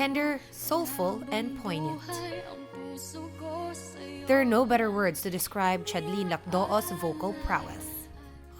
Tender, soulful, and poignant. There are no better words to describe Chadleen Lacdo's vocal prowess.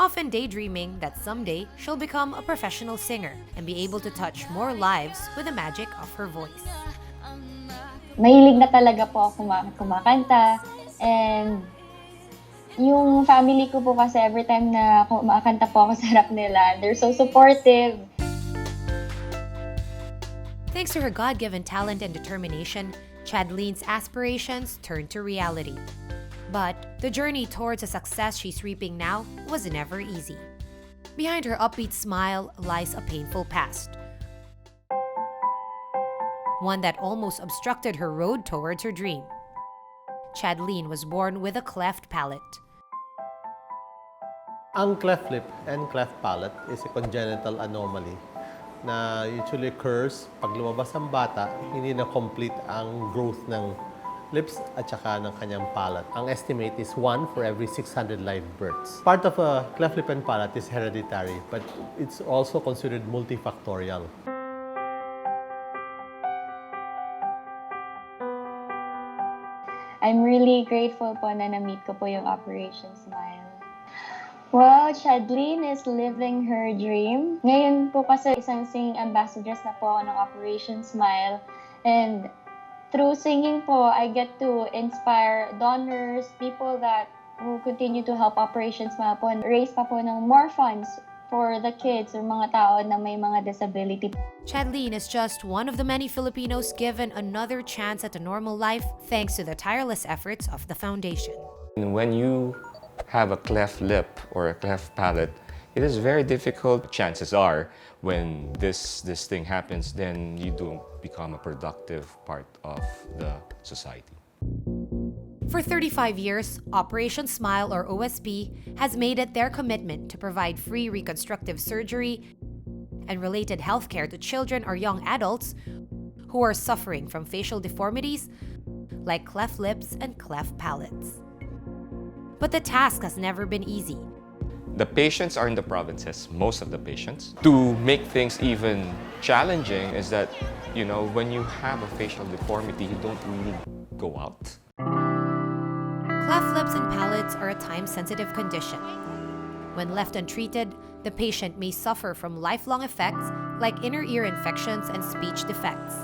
Often daydreaming that someday she'll become a professional singer and be able to touch more lives with the magic of her voice. Mahilig na talaga po ako kumakanta, and yung family ko po kasi every time na kumakanta po ako sa harap nila, they're so supportive. Thanks to her God-given talent and determination, Chadleen's aspirations turned to reality. But the journey towards the success she's reaping now was never easy. Behind her upbeat smile lies a painful past. One that almost obstructed her road towards her dream. Chadleen was born with a cleft palate. Ang cleft lip and cleft palate is a congenital anomaly na usually occurs pag lumabas ang bata, hindi na complete ang growth ng lips at saka ng kanyang palate. Ang estimate is 1 for every 600 live births. Part of a cleft lip and palate is hereditary, but it's also considered multifactorial. I'm really grateful po na na-meet ko po yung Operation Smile. Well, Chadleen is living her dream. Ngayon po kasi isang singing ambassadress na po ako ng Operation Smile. And through singing po, I get to inspire donors, people that who continue to help Operation Smile po and raise pa po ng more funds for the kids or mga tao na may mga disability. Chadleen is just one of the many Filipinos given another chance at a normal life thanks to the tireless efforts of the foundation. When you have a cleft lip or a cleft palate, it is very difficult. Chances are, when this thing happens, then you don't become a productive part of the society. For 35 years, Operation Smile or OSP has made it their commitment to provide free reconstructive surgery and related healthcare to children or young adults who are suffering from facial deformities like cleft lips and cleft palates. But the task has never been easy. The patients are in the provinces, most of the patients. To make things even challenging is that, when you have a facial deformity, you don't really go out. Cleft lips and palates are a time-sensitive condition. When left untreated, the patient may suffer from lifelong effects like inner ear infections and speech defects,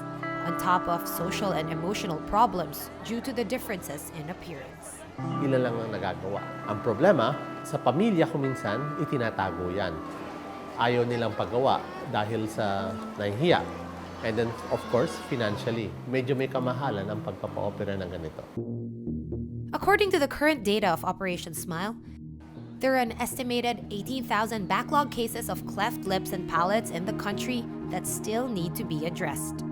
on top of social and emotional problems due to the differences in appearance. Ilan lang ang nagagawa. Ang problema, sa pamilya kuminsan, itinatago yan. Ayaw nilang paggawa dahil sa nahihiya. And then, of course, financially, medyo may kamahalan ang pagpapa-opera ng ganito. According to the current data of Operation Smile, there are an estimated 18,000 backlog cases of cleft lips and palates in the country that still need to be addressed.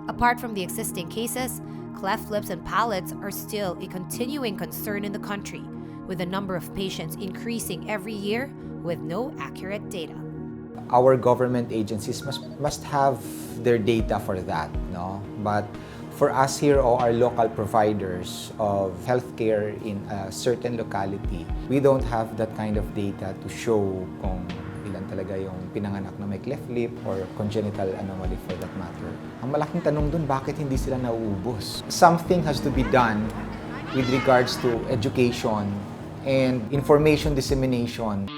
Apart from the existing cases, cleft lips and palates are still a continuing concern in the country, with the number of patients increasing every year with no accurate data. Our government agencies must have their data for that, no? But for us here or our local providers of healthcare in a certain locality, we don't have that kind of data to show kung ilan talaga yung pinanganak na may cleft lip or congenital anomaly for that matter. Ang malaking tanong dun, bakit hindi sila nauubos? Something has to be done with regards to education and information dissemination.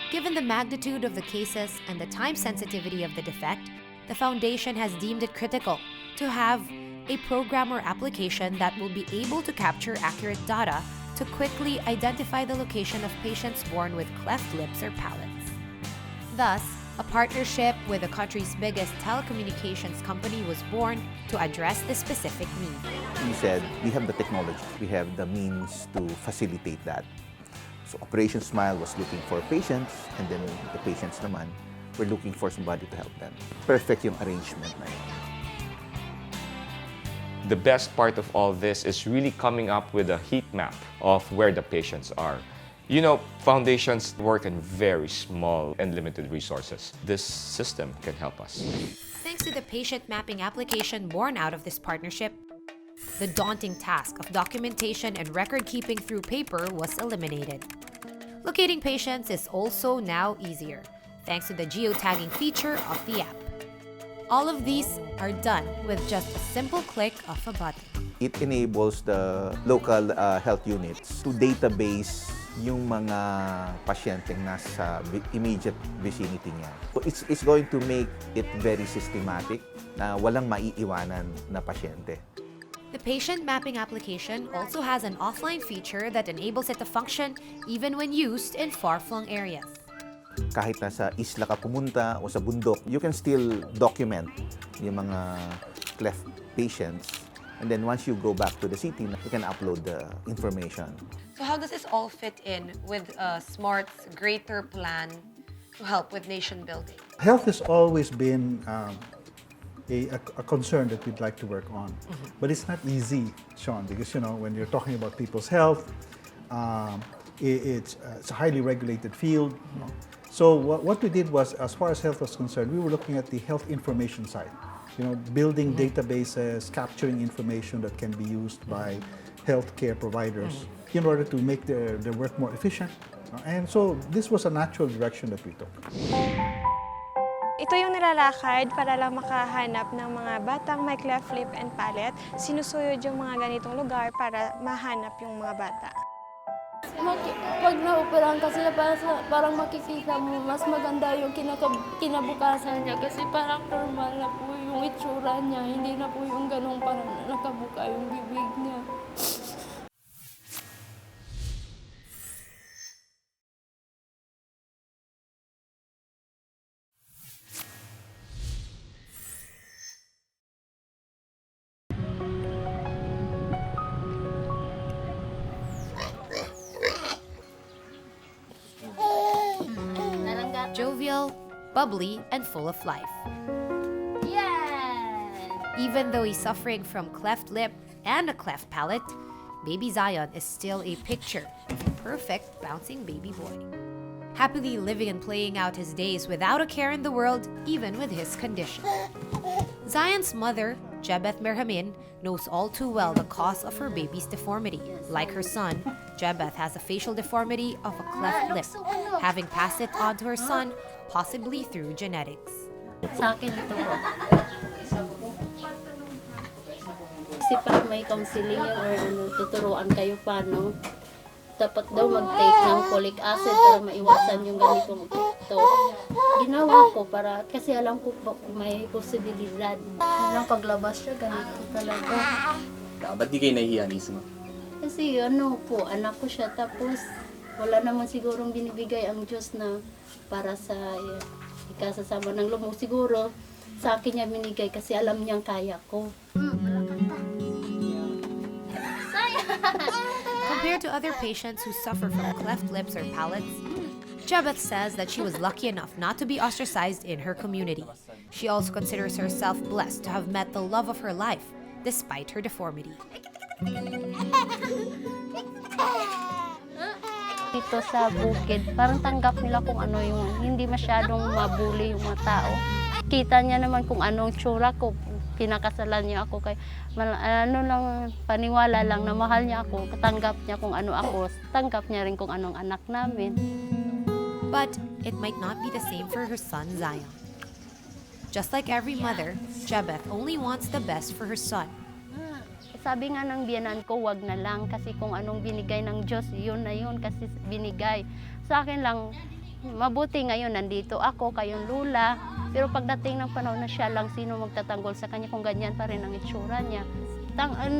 Given the magnitude of the cases and the time sensitivity of the defect, the foundation has deemed it critical to have a program or application that will be able to capture accurate data to quickly identify the location of patients born with cleft lips or palates. Thus, a partnership with the country's biggest telecommunications company was born to address this specific need. We said, we have the technology, we have the means to facilitate that. So Operation Smile was looking for patients, and then the patients naman were looking for somebody to help them. Perfect yung arrangement na yun. The best part of all this is really coming up with a heat map of where the patients are. Foundations work in very small and limited resources. This system can help us. Thanks to the patient mapping application born out of this partnership, the daunting task of documentation and record keeping through paper was eliminated. Locating patients is also now easier, thanks to the geotagging feature of the app. All of these are done with just a simple click of a button. It enables the local health units to database yung mga pasyenteng nasa immediate vicinity niya. So it's going to make it very systematic na walang maiiwanan na pasyente. The patient mapping application also has an offline feature that enables it to function even when used in far-flung areas. Kahit nasa isla ka pumunta o sa bundok, you can still document yung mga cleft patients. And then once you go back to the city, you can upload the information. So how does this all fit in with SMART's greater plan to help with nation building? Health has always been a concern that we'd like to work on. But it's not easy, Sean, because when you're talking about people's health, it's a highly regulated field. So what we did was, as far as health was concerned, we were looking at the health information side. Building databases, capturing information that can be used by healthcare providers in order to make their work more efficient. And so this was a natural direction that we took. Ito yung nilalakad para lang makahanap ng mga batang may cleft lip and palate. Sinusuyod yung mga ganitong lugar para mahanap yung mga bata. Pag na-operahan kasi parang makikita mo, mas maganda yung kinabukasan niya kasi parang normal na po yung itsura niya, hindi na po yung ganong parang nakabuka yung bibig niya. Jovial, bubbly, and full of life. Yes! Even though he's suffering from cleft lip and a cleft palate, baby Zion is still a picture of a perfect bouncing baby boy. Happily living and playing out his days without a care in the world, even with his condition. Zion's mother, Jebeth Merhamin, knows all too well the cause of her baby's deformity. Like her son, Jebeth has a facial deformity of a cleft lip, having passed it on to her son, possibly through genetics. Sa akin ito po. Kasi pag may counseling or tuturuan kayo paano, dapat daw mag-take ng folic acid para maiwasan yung ganitong epekto. Ginawa ko para, kasi alam ko may posibilidad. Nang paglabas siya, ganito talaga. Ba't di kayo nahihiya mismo? Kasi anak ko siya, tapos wala naman sigurong binibigay ang Diyos na para sa ikasasama ng loob mo. Siguro sa akin niya binigay kasi alam niyang kaya ko. Compared to other patients who suffer from cleft lips or palates, Jebeth says that she was lucky enough not to be ostracized in her community. She also considers herself blessed to have met the love of her life, despite her deformity. Dito sa bukid, parang tanggap nila kung ano yung hindi masyadong mabuli yung mga tao. Kita niya naman kung anong tsura ko. Pinakasalan niya ako kay lang paniwala lang na mahal niya ako, tanggap niya kung ano ako, tanggap niya rin kung anong anak namin. But it might not be the same for her son Zion. Just like every mother, Jebeth only wants the best for her son. Sabi nga ng biyanan ko, wag na lang kasi kung anong binigay ng Diyos, yun na yun kasi binigay. Sa akin lang, mabuti ngayon nandito ako, kayong lula, pero pagdating ng panahon na siya lang, sino magtatanggol sa kanya kung ganyan pa rin ang itsura niya.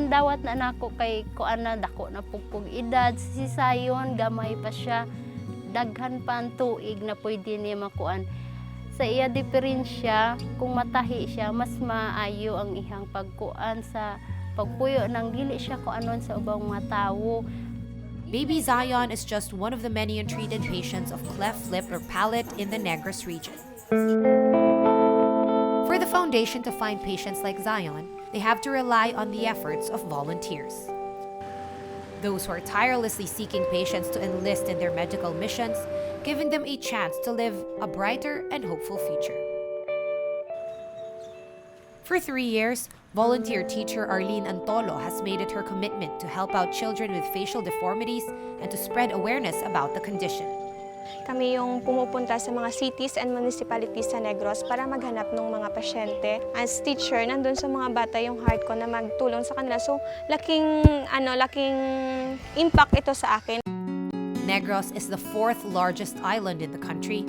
Dawat na nako kay kuan na dako na pugpug edad, si Zion, gamay pa siya, daghan pa ang tuig na pwede niya makuan. Sa iya diferensya, kung matahi siya, mas maayo ang ihang pagkuan sa pagpuyo nang dili siya kuanon sa ubang mga tawo. Baby Zion is just one of the many untreated patients of cleft lip or palate in the Negros region. For the foundation to find patients like Zion, they have to rely on the efforts of volunteers. Those who are tirelessly seeking patients to enlist in their medical missions, giving them a chance to live a brighter and hopeful future. For 3 years, volunteer teacher Arlene Antolo has made it her commitment to help out children with facial deformities and to spread awareness about the condition. Kami yung pumupunta sa mga cities and municipalities sa Negros para maghanap ng mga pasyente. As teacher, nandun sa mga bata yung heart ko na magtulong sa kanila. So, laking impact ito sa akin. Negros is the fourth largest island in the country.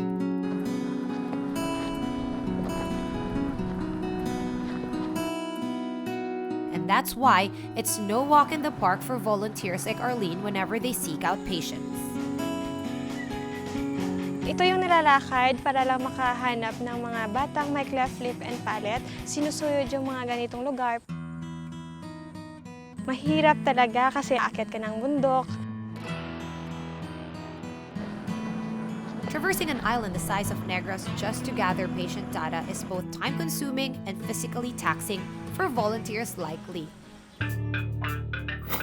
And that's why it's no walk in the park for volunteers like Arlene whenever they seek out patients. Ito yung nilalakad para lang makahanap ng mga batang may cleft lip and palate. Sinusuyod yung mga ganitong lugar. Mahirap talaga kasi aakyat ka ng bundok. Traversing an island the size of Negros just to gather patient data is both time-consuming and physically taxing for volunteers like Lee.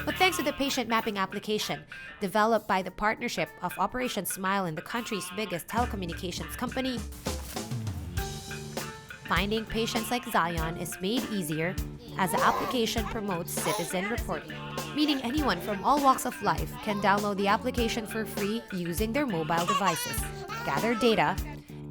But thanks to the patient mapping application developed by the partnership of Operation Smile and the country's biggest telecommunications company, finding patients like Zion is made easier as the application promotes citizen reporting, meaning anyone from all walks of life can download the application for free using their mobile devices, gather data,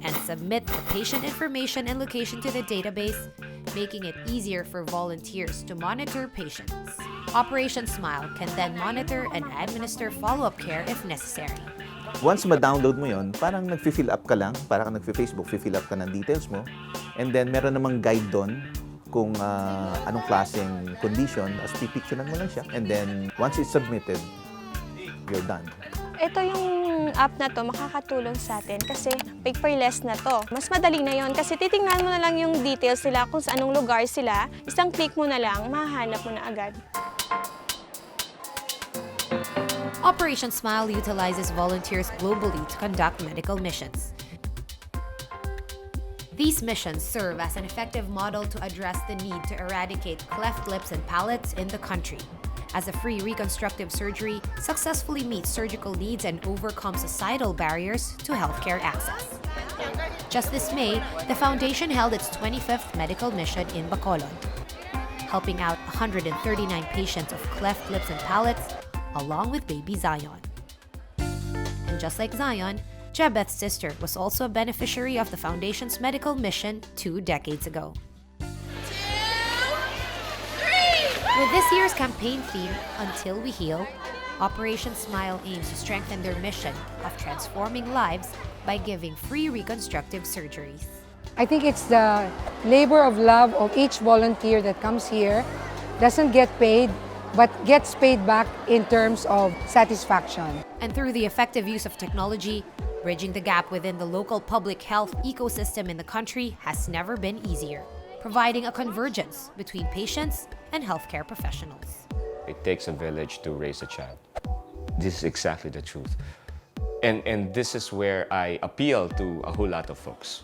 and submit the patient information and location to the database, making it easier for volunteers to monitor patients. Operation Smile can then monitor and administer follow-up care if necessary. Once ma-download mo yon, parang nag-fill up ka lang, parang nag-Facebook, fill up ka ng details mo, and then meron namang guide doon kung anong klaseng condition, as pipicturean mo lang siya, and then once it's submitted, you're done. Ito yung app na to makakatulong sa atin kasi paperless na to. Mas madali na yon kasi titingnan mo na lang yung details nila kung sa anong lugar sila. Isang click mo na lang, mahahanap mo na agad. Operation Smile utilizes volunteers globally to conduct medical missions. These missions serve as an effective model to address the need to eradicate cleft lips and palates in the country, as a free reconstructive surgery successfully meets surgical needs and overcomes societal barriers to healthcare access. Just this May, the foundation held its 25th medical mission in Bacolod, helping out 139 patients of cleft lips and palates, along with baby Zion. And just like Zion, Jebeth's sister was also a beneficiary of the foundation's medical mission 2 decades ago. With this year's campaign theme, Until We Heal, Operation Smile aims to strengthen their mission of transforming lives by giving free reconstructive surgeries. I think it's the labor of love of each volunteer that comes here, doesn't get paid, but gets paid back in terms of satisfaction. And through the effective use of technology, bridging the gap within the local public health ecosystem in the country has never been easier, providing a convergence between patients and healthcare professionals. It takes a village to raise a child. This is exactly the truth. And this is where I appeal to a whole lot of folks.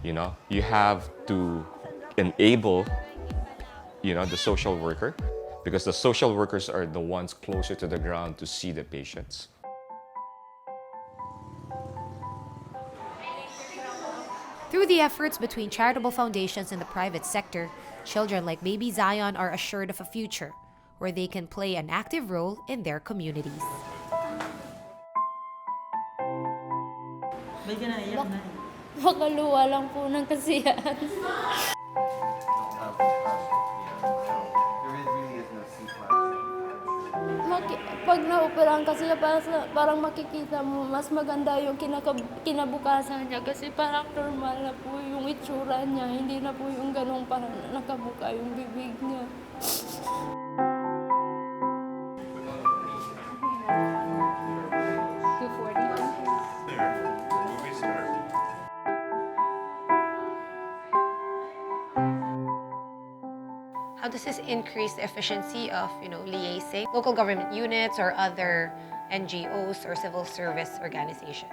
You know, you have to enable, the social worker, because the social workers are the ones closer to the ground to see the patients. Through the efforts between charitable foundations and the private sector, children like baby Zion are assured of a future where they can play an active role in their communities. Makaluwa lang po ng kasiyahan. Pag na-operahan kasi parang makikita mo, mas maganda yung kinabukasan niya kasi parang normal na po yung itsura niya, hindi na po yung ganong parang nakabuka yung bibig niya. How does this increase the efficiency of, liaising local government units or other NGOs or civil service organizations?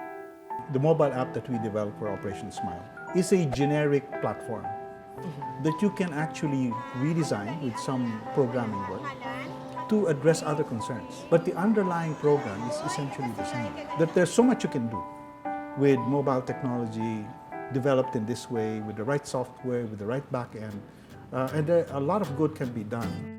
The mobile app that we developed for Operation Smile is a generic platform that you can actually redesign with some programming work to address other concerns. But the underlying program is essentially the same. That there's so much you can do with mobile technology developed in this way, with the right software, with the right back end, and a lot of good can be done.